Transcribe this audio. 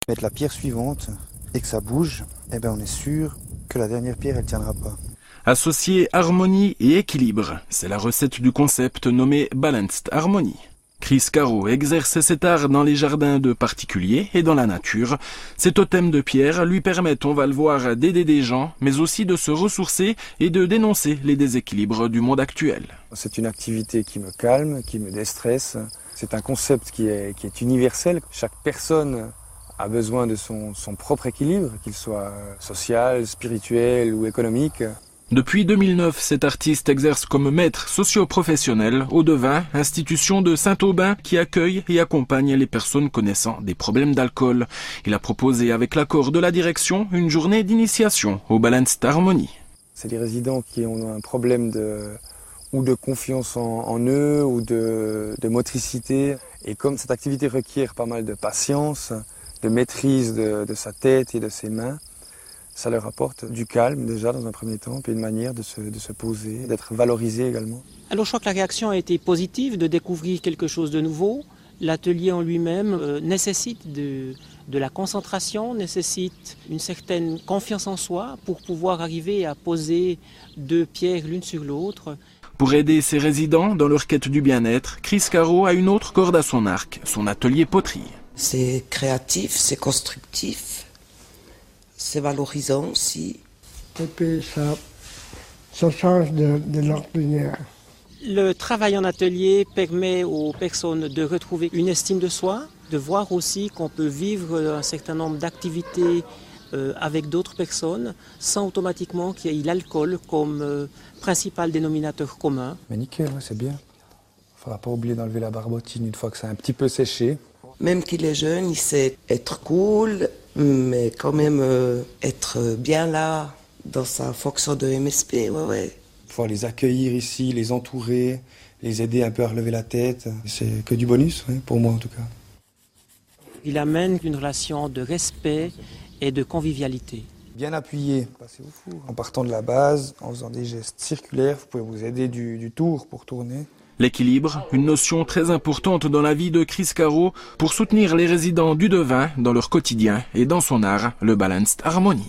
Mettre la pierre suivante et que ça bouge, eh ben on est sûr que la dernière pierre elle tiendra pas. Associer harmonie et équilibre, c'est la recette du concept nommé Balanced Harmony. Chris Caro exerce cet art dans les jardins de particuliers et dans la nature. Ces totems de pierre lui permettent, on va le voir, d'aider des gens, mais aussi de se ressourcer et de dénoncer les déséquilibres du monde actuel. C'est une activité qui me calme, qui me déstresse. C'est un concept qui est universel. Chaque personne a besoin de son propre équilibre, qu'il soit social, spirituel ou économique. Depuis 2009, cet artiste exerce comme maître socio-professionnel au Devin, institution de Saint-Aubin qui accueille et accompagne les personnes connaissant des problèmes d'alcool. Il a proposé avec l'accord de la direction une journée d'initiation au Balanced Harmony. C'est des résidents qui ont un problème de confiance en eux ou de motricité. Et comme cette activité requiert pas mal de patience, de maîtrise de sa tête et de ses mains, ça leur apporte du calme déjà dans un premier temps, puis une manière de se poser, d'être valorisé également. Alors je crois que la réaction a été positive, de découvrir quelque chose de nouveau. L'atelier en lui-même nécessite de la concentration, nécessite une certaine confiance en soi pour pouvoir arriver à poser deux pierres l'une sur l'autre. Pour aider ses résidents dans leur quête du bien-être, Chris Caro a une autre corde à son arc, son atelier poterie. C'est créatif, c'est constructif. C'est valorisant aussi. Et puis ça change de l'ordinaire. Le travail en atelier permet aux personnes de retrouver une estime de soi, de voir aussi qu'on peut vivre un certain nombre d'activités avec d'autres personnes sans automatiquement qu'il y ait l'alcool comme principal dénominateur commun. Mais nickel, ouais, c'est bien. Il ne faudra pas oublier d'enlever la barbotine une fois que ça a un petit peu séché. Même qu'il est jeune, il sait être cool, mais quand même être bien là dans sa fonction de MSP. Ouais. Pouvoir les accueillir ici, les entourer, les aider un peu à relever la tête, c'est que du bonus, ouais, pour moi en tout cas. Il amène une relation de respect et de convivialité. Bien appuyé, passez au four. En partant de la base, en faisant des gestes circulaires, vous pouvez vous aider du tour pour tourner. L'équilibre, une notion très importante dans la vie de Chris Caro pour soutenir les résidents du Devin dans leur quotidien et dans son art, le Balanced Harmony.